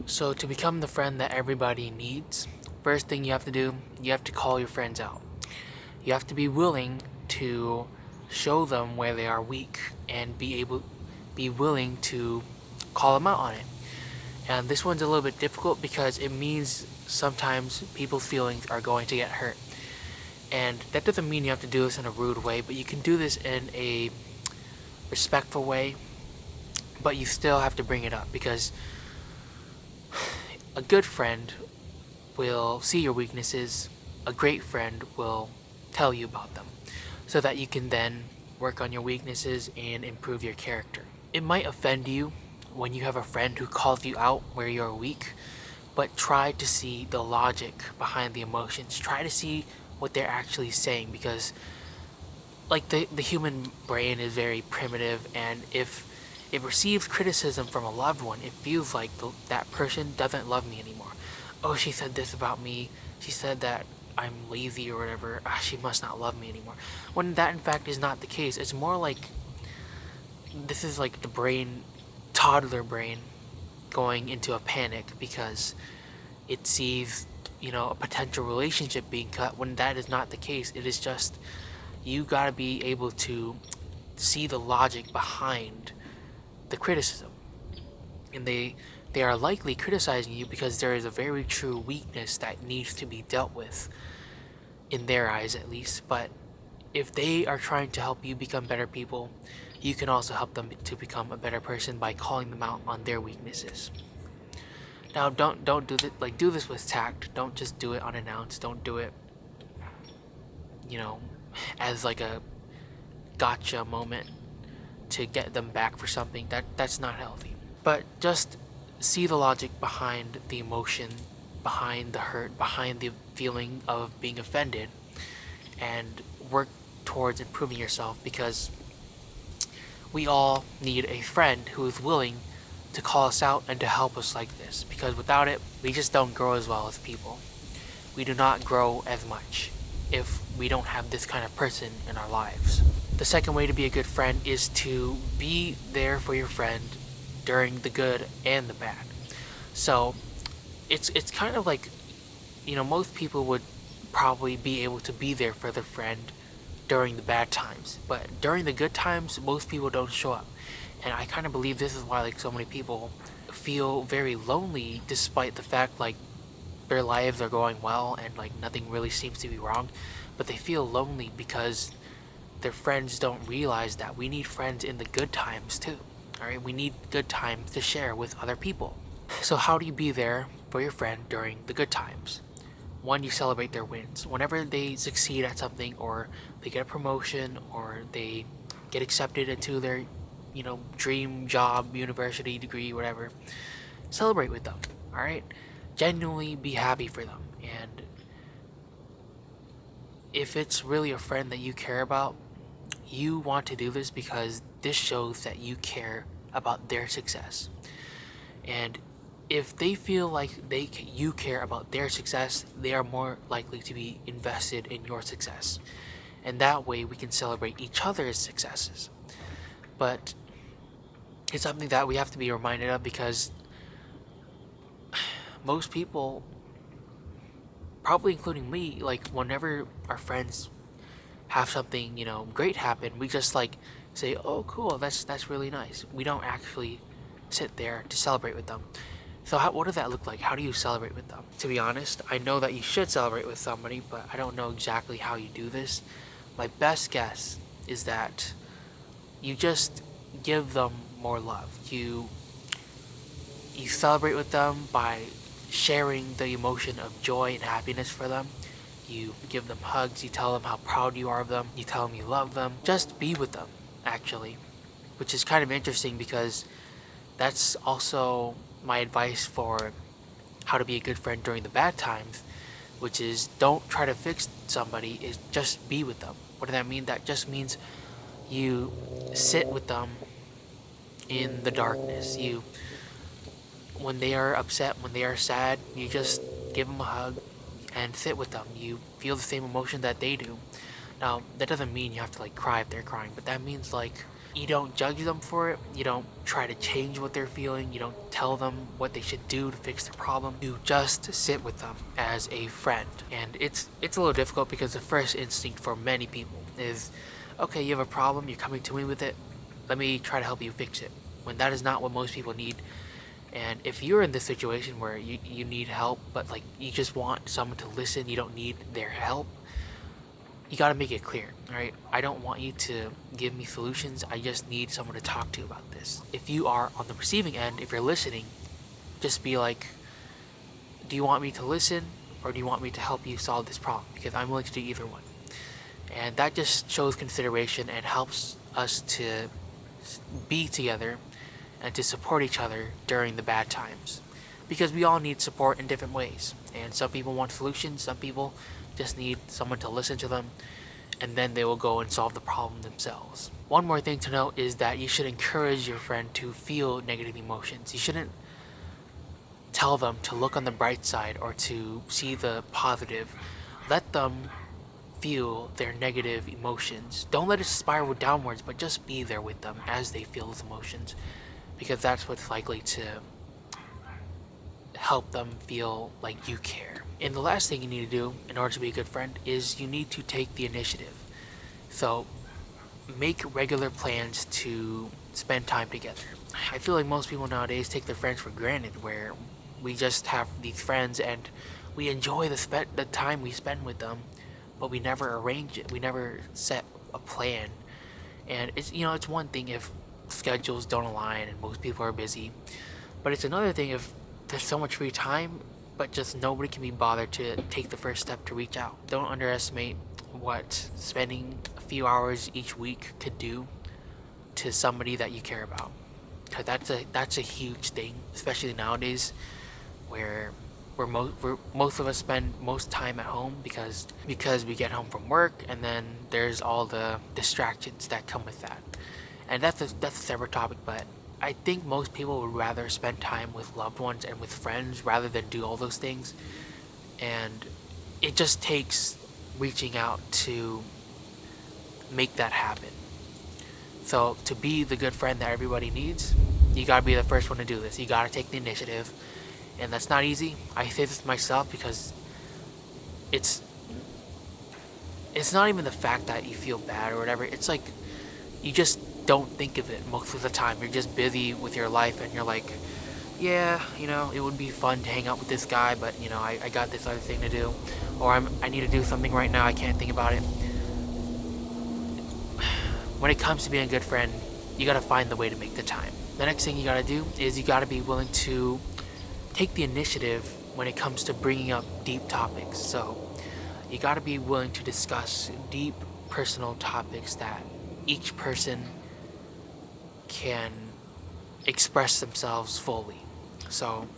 So to become the friend that everybody needs, first thing you have to do, you have to call your friends out. You have to be willing to show them where they are weak and be willing to call them out on it. And this one's a little bit difficult because it means sometimes people's feelings are going to get hurt. And that doesn't mean you have to do this in a rude way, but you can do this in a respectful way, but you still have to bring it up because a good friend will see your weaknesses, a great friend will tell you about them so that you can then work on your weaknesses and improve your character. It might offend you when you have a friend who calls you out where you're weak, but try to see the logic behind the emotions. Try to see what they're actually saying because like the human brain is very primitive, and if it receives criticism from a loved one, it feels like that person doesn't love me anymore. Oh, she said this about me. She said that I'm lazy or whatever. She must not love me anymore. When that in fact is not the case. It's more like this is like the brain, toddler brain, going into a panic because it sees, a potential relationship being cut when that is not the case. It is just you gotta be able to see the logic behind the criticism. And they are likely criticizing you because there is a very true weakness that needs to be dealt with, in their eyes at least. But if they are trying to help you become better people, you can also help them to become a better person by calling them out on their weaknesses. Now, don't do this, like, do this with tact. Don't just do it unannounced. Don't do it, you know, as like a gotcha moment to get them back for something. That's not healthy. But just see the logic behind the emotion, behind the hurt, behind the feeling of being offended, and work towards improving yourself because we all need a friend who is willing to call us out and to help us like this, because without it, we just don't grow as well as people. We do not grow as much if we don't have this kind of person in our lives. The second way to be a good friend is to be there for your friend during the good and the bad. So it's kind of like, most people would probably be able to be there for their friend during the bad times, but during the good times, most people don't show up. And I kind of believe this is why like so many people feel very lonely despite the fact like their lives are going well and like nothing really seems to be wrong, but they feel lonely because their friends don't realize that we need friends in the good times too. All right, we need good times to share with other people. So how do you be there for your friend during the good times? One, you celebrate their wins. Whenever they succeed at something, or they get a promotion, or they get accepted into their, dream job, university degree, whatever, celebrate with them. All right, genuinely be happy for them. And if it's really a friend that you care about, you want to do this because this shows that you care about their success. And if they feel like you care about their success, they are more likely to be invested in your success. And that way we can celebrate each other's successes. But it's something that we have to be reminded of because most people, probably including me, like whenever our friends have something, great happen, we just like say, "Oh, cool, that's really nice." We don't actually sit there to celebrate with them. So what does that look like? How do you celebrate with them? To be honest, I know that you should celebrate with somebody, but I don't know exactly how you do this. My best guess is that you just give them more love. You celebrate with them by sharing the emotion of joy and happiness for them. You give them hugs, you tell them how proud you are of them, you tell them you love them. Just be with them, actually. Which is kind of interesting because that's also my advice for how to be a good friend during the bad times, which is don't try to fix somebody, is just be with them. What does that mean? That just means you sit with them in the darkness. When they are upset, when they are sad, you just give them a hug and sit with them. You feel the same emotion that they do. Now, that doesn't mean you have to like cry if they're crying, but that means like You don't judge them for it. You don't try to change what they're feeling. You don't tell them what they should do to fix the problem. You just sit with them as a friend. And it's a little difficult because the first instinct for many people is, okay, you have a problem, you're coming to me with it, let me try to help you fix it. When that is not what most people need. And if you're in this situation where you need help, but like you just want someone to listen, you don't need their help, you got to make it clear, all right? I don't want you to give me solutions. I just need someone to talk to about this. If you are on the receiving end, if you're listening, just be like, do you want me to listen or do you want me to help you solve this problem? Because I'm willing to do either one. And that just shows consideration and helps us to be together and to support each other during the bad times. Because we all need support in different ways. And some people want solutions, some people just need someone to listen to them, and then they will go and solve the problem themselves. One more thing to note is that you should encourage your friend to feel negative emotions. You shouldn't tell them to look on the bright side or to see the positive. Let them feel their negative emotions. Don't let it spiral downwards, but just be there with them as they feel those emotions, because that's what's likely to help them feel like you care. And the last thing you need to do in order to be a good friend is you need to take the initiative. So make regular plans to spend time together. I feel like most people nowadays take their friends for granted, where we just have these friends and we enjoy the time we spend with them, but we never arrange it. We never set a plan. And it's one thing if schedules don't align and most people are busy, but it's another thing if there's so much free time but just nobody can be bothered to take the first step to reach out. Don't underestimate what spending a few hours each week could do to somebody that you care about. Cause that's a huge thing, especially nowadays, where most of us spend most time at home because we get home from work, and then there's all the distractions that come with that. And that's a separate topic, but I think most people would rather spend time with loved ones and with friends rather than do all those things. And it just takes reaching out to make that happen. So to be the good friend that everybody needs, you gotta be the first one to do this. You gotta take the initiative. And that's not easy. I say this myself because it's not even the fact that you feel bad or whatever. It's like you just don't think of it most of the time. You're just busy with your life and you're like, yeah, it would be fun to hang out with this guy, but I got this other thing to do, or I need to do something right now, I can't think about it. When it comes to being a good friend, you gotta find the way to make the time. The next thing you gotta do is you gotta be willing to take the initiative when it comes to bringing up deep topics. So you gotta be willing to discuss deep personal topics that each person can express themselves fully. So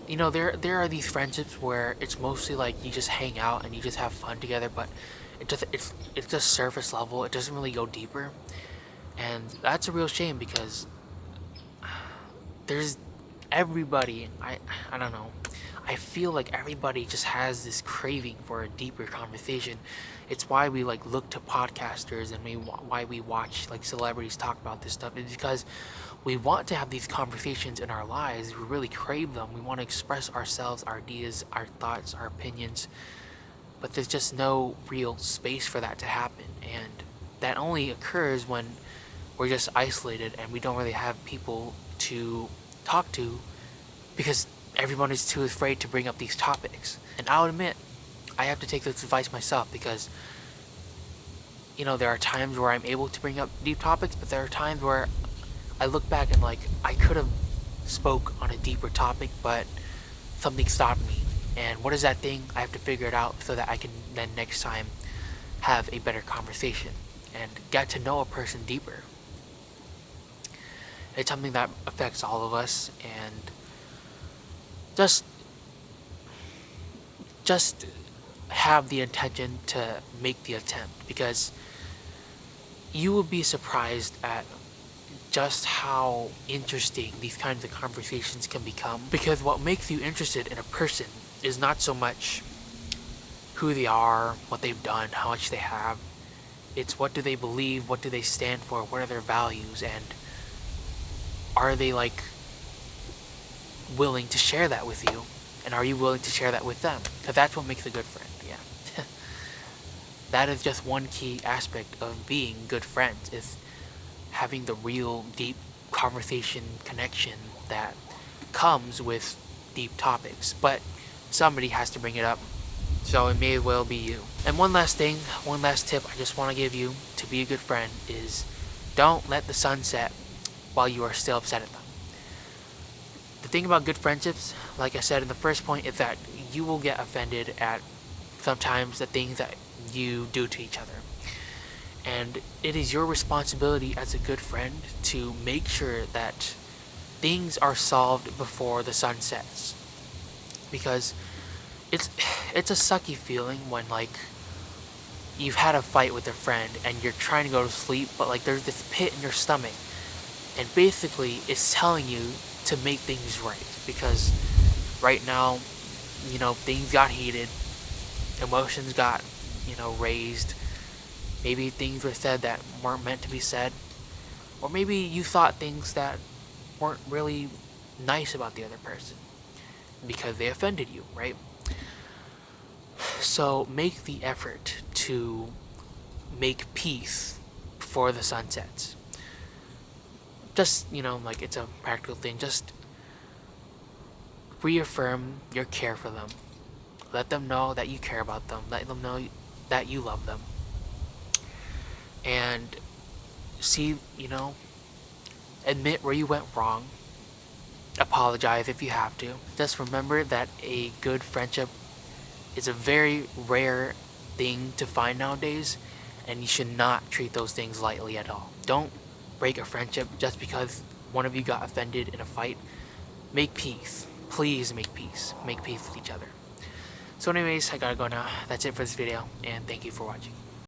there are these friendships where it's mostly like you just hang out and you just have fun together, but it's just surface level. It doesn't really go deeper, and that's a real shame because there's everybody. I don't know. I feel like everybody just has this craving for a deeper conversation. It's why we look to podcasters and why we watch celebrities talk about this stuff. It's because we want to have these conversations in our lives. We really crave them. We want to express ourselves, our ideas, our thoughts, our opinions. But there's just no real space for that to happen. And that only occurs when we're just isolated and we don't really have people to talk to because everyone is too afraid to bring up these topics. And I'll admit, I have to take this advice myself because, there are times where I'm able to bring up deep topics, but there are times where I look back and I could have spoke on a deeper topic, but something stopped me. And what is that thing? I have to figure it out so that I can then next time have a better conversation and get to know a person deeper. It's something that affects all of us, and just have the intention to make the attempt, because you will be surprised at just how interesting these kinds of conversations can become. Because what makes you interested in a person is not so much who they are, what they've done, how much they have. It's what do they believe, what do they stand for, what are their values, and are they like willing to share that with you, and are you willing to share that with them? Because that's what makes a good friend. Yeah. That is just one key aspect of being good friends, is having the real deep conversation connection that comes with deep topics. But somebody has to bring it up, so it may well be you. And one last thing, one last tip I just want to give you to be a good friend is don't let the sun set while you are still upset at them. The thing about good friendships, like I said in the first point, is that you will get offended at sometimes the things that you do to each other. And it is your responsibility as a good friend to make sure that things are solved before the sun sets. Because it's a sucky feeling when like you've had a fight with a friend and you're trying to go to sleep, but like there's this pit in your stomach, and basically it's telling you to make things right, because right now, things got heated, emotions got, raised. Maybe things were said that weren't meant to be said, or maybe you thought things that weren't really nice about the other person because they offended you, right? So make the effort to make peace before the sun sets. Just, like it's a practical thing. Just reaffirm your care for them. Let them know that you care about them. Let them know that you love them. And see, admit where you went wrong. Apologize if you have to. Just remember that a good friendship is a very rare thing to find nowadays, and you should not treat those things lightly at all. Don't break a friendship just because one of you got offended in a fight. Make peace. Please make peace. Make peace with each other. So anyways, I gotta go now. That's it for this video, and thank you for watching.